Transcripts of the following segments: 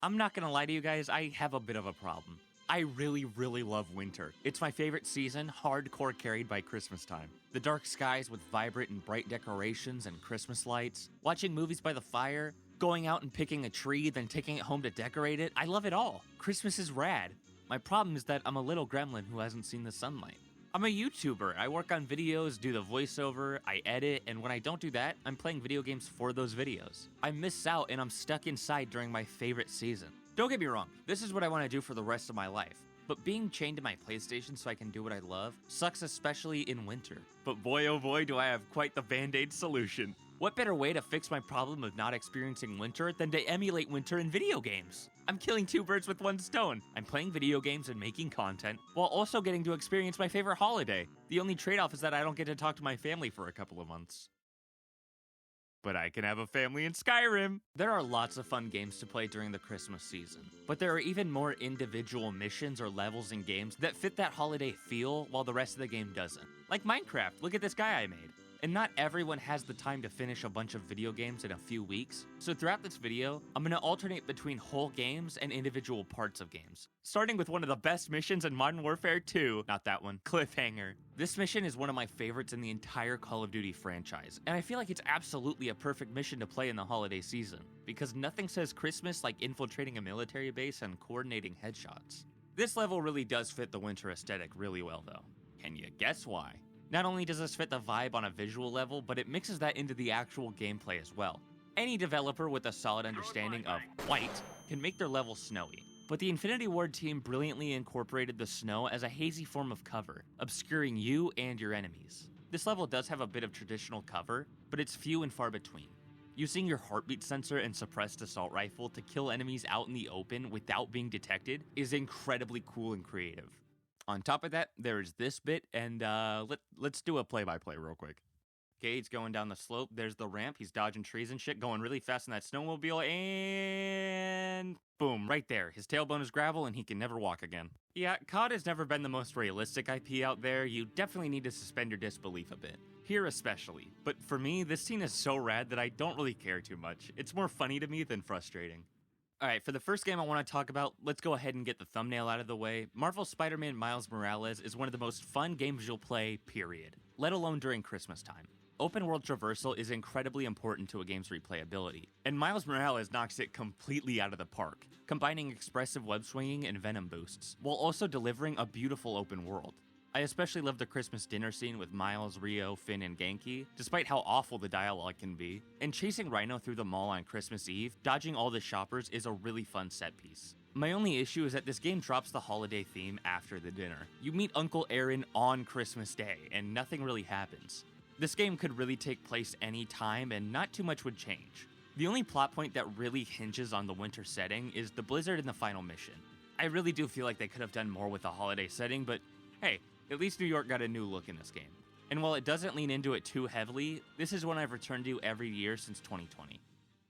I'm not gonna lie to you guys, I have a bit of a problem. I really love winter. It's my favorite season, hardcore carried by Christmas time. The dark skies with vibrant and bright decorations and Christmas lights, watching movies by the fire, going out and picking a tree, then taking it home to decorate it. I love it all. Christmas is rad. My problem is that I'm a little gremlin who hasn't seen the sunlight. I'm a YouTuber. I work on videos, do the voiceover, I edit, and when I don't do that, I'm playing video games for those videos. I miss out and I'm stuck inside during my favorite season. Don't get me wrong, this is what I want to do for the rest of my life. But being chained to my PlayStation so I can do what I love sucks, especially in winter. But boy oh boy do I have quite the band-aid solution. What better way to fix my problem of not experiencing winter than to emulate winter in video games? I'm killing two birds with one stone. I'm playing video games and making content, while also getting to experience my favorite holiday. The only trade-off is that I don't get to talk to my family for a couple of months. But I can have a family in Skyrim! There are lots of fun games to play during the Christmas season, but there are even more individual missions or levels in games that fit that holiday feel while the rest of the game doesn't. Like Minecraft, look at this guy I made. And not everyone has the time to finish a bunch of video games in a few weeks, so throughout this video, I'm going to alternate between whole games and individual parts of games. Starting with one of the best missions in Modern Warfare 2, not that one, Cliffhanger. This mission is one of my favorites in the entire Call of Duty franchise, and I feel like it's absolutely a perfect mission to play in the holiday season, because nothing says Christmas like infiltrating a military base and coordinating headshots. This level really does fit the winter aesthetic really well though. Can you guess why? Not only does this fit the vibe on a visual level, but it mixes that into the actual gameplay as well. Any developer with a solid understanding of white can make their level snowy, but the Infinity Ward team brilliantly incorporated the snow as a hazy form of cover, obscuring you and your enemies. This level does have a bit of traditional cover, but it's few and far between. Using your heartbeat sensor and suppressed assault rifle to kill enemies out in the open without being detected is incredibly cool and creative. On top of that, there is this bit, and let's do a play-by-play real quick. Okay, he's going down the slope. There's the ramp. He's dodging trees and shit, going really fast in that snowmobile, and boom, right there. His tailbone is gravel, and he can never walk again. Yeah, COD has never been the most realistic IP out there. You definitely need to suspend your disbelief a bit. Here especially. But for me, this scene is so rad that I don't really care too much. It's more funny to me than frustrating. Alright, for the first game I want to talk about, let's go ahead and get the thumbnail out of the way. Marvel's Spider-Man Miles Morales is one of the most fun games you'll play, period. Let alone during Christmas time. Open world traversal is incredibly important to a game's replayability, and Miles Morales knocks it completely out of the park, combining expressive web swinging and venom boosts, while also delivering a beautiful open world. I especially love the Christmas dinner scene with Miles, Rio, Finn, and Genki, despite how awful the dialogue can be, and chasing Rhino through the mall on Christmas Eve, dodging all the shoppers is a really fun set piece. My only issue is that this game drops the holiday theme after the dinner. You meet Uncle Aaron on Christmas Day, and nothing really happens. This game could really take place any time, and not too much would change. The only plot point that really hinges on the winter setting is the blizzard in the final mission. I really do feel like they could have done more with the holiday setting, but hey, at least New York got a new look in this game. And while it doesn't lean into it too heavily, this is one I've returned to every year since 2020.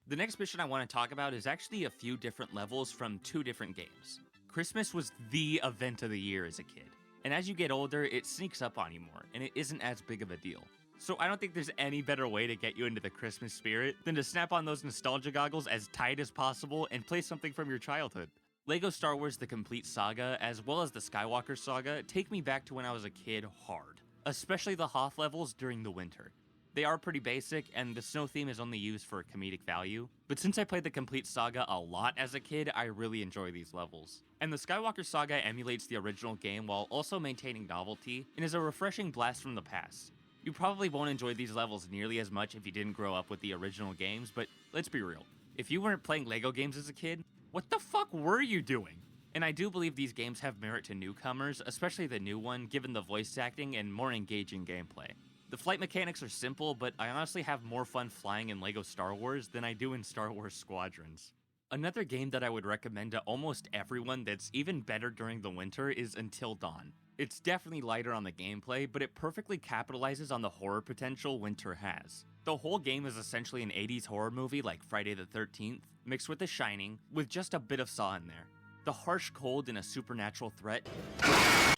The next mission I want to talk about is actually a few different levels from two different games. Christmas was the event of the year as a kid, and as you get older, it sneaks up on you more, and it isn't as big of a deal. So I don't think there's any better way to get you into the Christmas spirit than to snap on those nostalgia goggles as tight as possible and play something from your childhood. LEGO Star Wars The Complete Saga, as well as the Skywalker Saga, take me back to when I was a kid hard, especially the Hoth levels during the winter. They are pretty basic, and the snow theme is only used for comedic value, but since I played the Complete Saga a lot as a kid, I really enjoy these levels. And the Skywalker Saga emulates the original game while also maintaining novelty, and is a refreshing blast from the past. You probably won't enjoy these levels nearly as much if you didn't grow up with the original games, but let's be real. If you weren't playing LEGO games as a kid, what the fuck were you doing? And I do believe these games have merit to newcomers, especially the new one, given the voice acting and more engaging gameplay. The flight mechanics are simple, but I honestly have more fun flying in LEGO Star Wars than I do in Star Wars Squadrons. Another game that I would recommend to almost everyone that's even better during the winter is Until Dawn. It's definitely lighter on the gameplay, but it perfectly capitalizes on the horror potential winter has. The whole game is essentially an 80s horror movie like Friday the 13th, mixed with The Shining, with just a bit of Saw in there. The harsh cold and a supernatural threat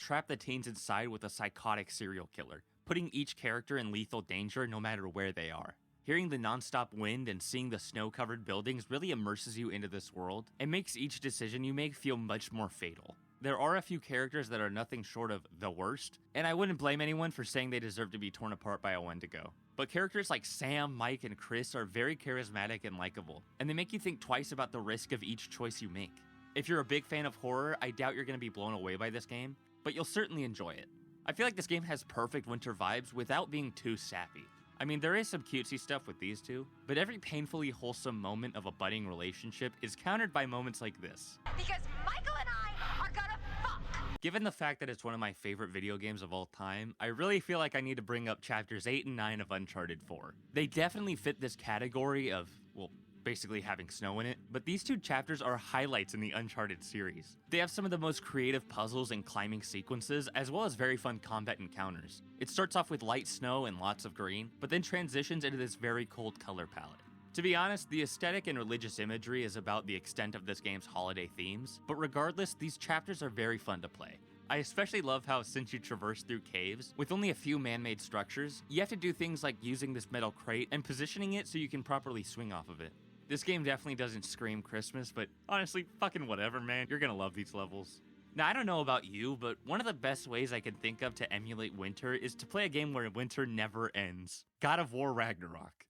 trap the teens inside with a psychotic serial killer, putting each character in lethal danger no matter where they are. Hearing the nonstop wind and seeing the snow-covered buildings really immerses you into this world and makes each decision you make feel much more fatal. There are a few characters that are nothing short of the worst, and I wouldn't blame anyone for saying they deserve to be torn apart by a Wendigo. But characters like Sam, Mike, and Chris are very charismatic and likable, and they make you think twice about the risk of each choice you make. If you're a big fan of horror, I doubt you're going to be blown away by this game, but you'll certainly enjoy it. I feel like this game has perfect winter vibes without being too sappy. I mean, there is some cutesy stuff with these two, but every painfully wholesome moment of a budding relationship is countered by moments like this. Because Michael and I are gonna fuck! Given the fact that it's one of my favorite video games of all time, I really feel like I need to bring up chapters 8 and 9 of Uncharted 4. They definitely fit this category of, well, basically having snow in it, but these two chapters are highlights in the Uncharted series. They have some of the most creative puzzles and climbing sequences, as well as very fun combat encounters. It starts off with light snow and lots of green, but then transitions into this very cold color palette. To be honest, the aesthetic and religious imagery is about the extent of this game's holiday themes, but regardless, these chapters are very fun to play. I especially love how since you traverse through caves, with only a few man-made structures, you have to do things like using this metal crate and positioning it so you can properly swing off of it. This game definitely doesn't scream Christmas, but honestly, fucking whatever, man. You're gonna love these levels. Now, I don't know about you, but one of the best ways I can think of to emulate winter is to play a game where winter never ends. God of War Ragnarok.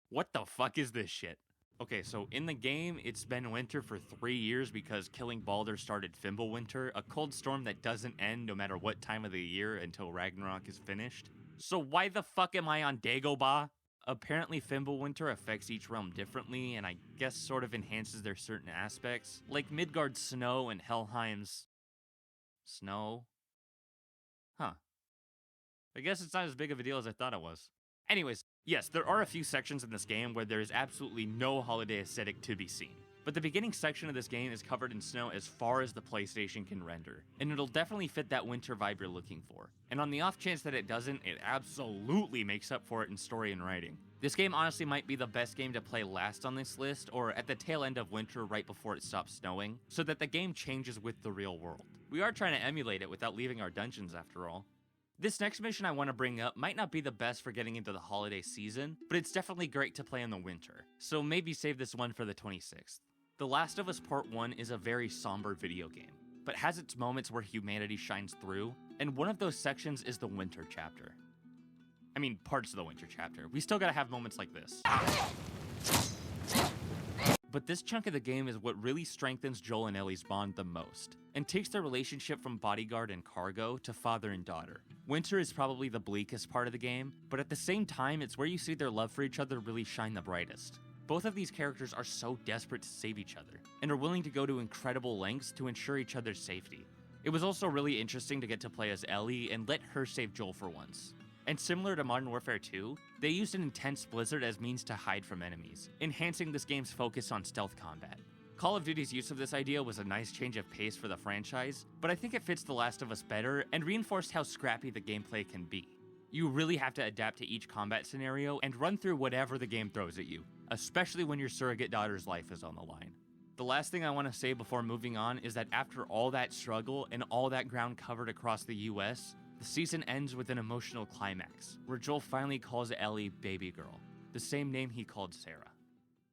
What the fuck is this shit? Okay, so in the game, it's been winter for 3 years because killing Baldur started Fimbulwinter, a cold storm that doesn't end no matter what time of the year until Ragnarok is finished. So why the fuck am I on Dagobah? Apparently Fimbulwinter affects each realm differently, and I guess sort of enhances their certain aspects, like Midgard's snow and Helheim's snow. Huh. I guess it's not as big of a deal as I thought it was. Anyways, yes, there are a few sections in this game where there is absolutely no holiday aesthetic to be seen. But the beginning section of this game is covered in snow as far as the PlayStation can render, and it'll definitely fit that winter vibe you're looking for. And on the off chance that it doesn't, it absolutely makes up for it in story and writing. This game honestly might be the best game to play last on this list, or at the tail end of winter right before it stops snowing, so that the game changes with the real world. We are trying to emulate it without leaving our dungeons after all. This next mission I want to bring up might not be the best for getting into the holiday season, but it's definitely great to play in the winter, so maybe save this one for the 26th. The Last of Us Part 1 is a very somber video game, but has its moments where humanity shines through, and one of those sections is the winter chapter. I mean, parts of the winter chapter. We still gotta have moments like this. But this chunk of the game is what really strengthens Joel and Ellie's bond the most, and takes their relationship from bodyguard and cargo to father and daughter. Winter is probably the bleakest part of the game, but at the same time, it's where you see their love for each other really shine the brightest. Both of these characters are so desperate to save each other, and are willing to go to incredible lengths to ensure each other's safety. It was also really interesting to get to play as Ellie and let her save Joel for once. And similar to Modern Warfare 2, they used an intense blizzard as means to hide from enemies, enhancing this game's focus on stealth combat. Call of Duty's use of this idea was a nice change of pace for the franchise, but I think it fits The Last of Us better and reinforced how scrappy the gameplay can be. You really have to adapt to each combat scenario and run through whatever the game throws at you, especially when your surrogate daughter's life is on the line. The last thing I want to say before moving on is that after all that struggle and all that ground covered across the US, the season ends with an emotional climax, where Joel finally calls Ellie baby girl, the same name he called Sarah.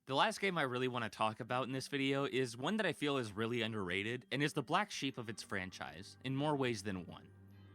The last game I really want to talk about in this video is one that I feel is really underrated and is the black sheep of its franchise, in more ways than one.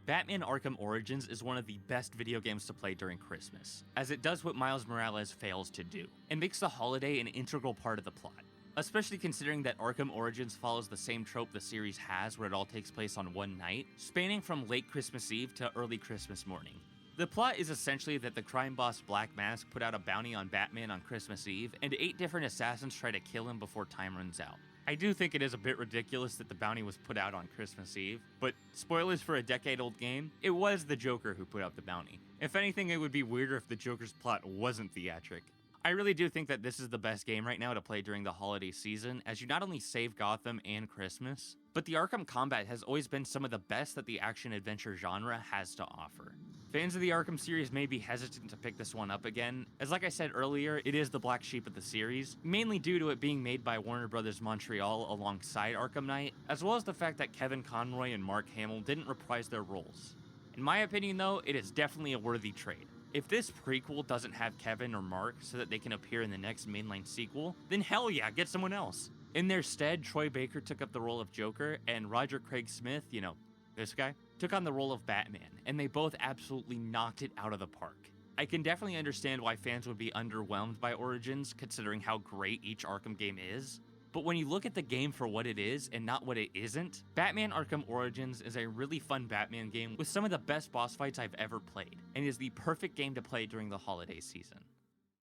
Batman Arkham Origins is one of the best video games to play during Christmas, as it does what Miles Morales fails to do, and makes the holiday an integral part of the plot. Especially considering that Arkham Origins follows the same trope the series has where it all takes place on one night, spanning from late Christmas Eve to early Christmas morning. The plot is essentially that the crime boss Black Mask put out a bounty on Batman on Christmas Eve, and 8 different assassins try to kill him before time runs out. I do think it is a bit ridiculous that the bounty was put out on Christmas Eve, but spoilers for a decade-old game, it was the Joker who put out the bounty. If anything, it would be weirder if the Joker's plot wasn't theatric. I really do think that this is the best game right now to play during the holiday season, as you not only save Gotham and Christmas, but the Arkham combat has always been some of the best that the action-adventure genre has to offer. Fans of the Arkham series may be hesitant to pick this one up again, as like I said earlier, it is the black sheep of the series, mainly due to it being made by Warner Bros. Montreal alongside Arkham Knight, as well as the fact that Kevin Conroy and Mark Hamill didn't reprise their roles. In my opinion though, it is definitely a worthy trade. If this prequel doesn't have Kevin or Mark so that they can appear in the next mainline sequel, then hell yeah, get someone else. In their stead, Troy Baker took up the role of Joker, and Roger Craig Smith, you know, this guy, took on the role of Batman, and they both absolutely knocked it out of the park. I can definitely understand why fans would be underwhelmed by Origins, considering how great each Arkham game is. But when you look at the game for what it is and not what it isn't, Batman Arkham Origins is a really fun Batman game with some of the best boss fights I've ever played, and is the perfect game to play during the holiday season.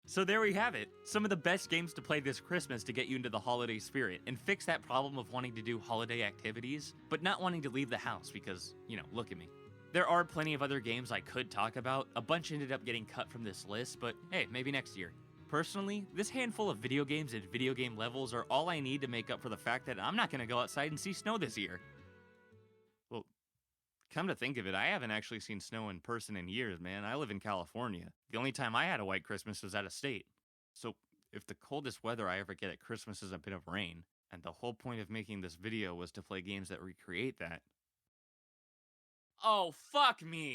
So there we have it, some of the best games to play this Christmas to get you into the holiday spirit and fix that problem of wanting to do holiday activities, but not wanting to leave the house because, you know, look at me. There are plenty of other games I could talk about. A bunch ended up getting cut from this list, but hey, maybe next year. Personally, this handful of video games and video game levels are all I need to make up for the fact that I'm not going to go outside and see snow this year. Well, come to think of it, I haven't actually seen snow in person in years, man. I live in California. The only time I had a white Christmas was out of state. So, if the coldest weather I ever get at Christmas is a bit of rain, and the whole point of making this video was to play games that recreate that, oh, fuck me!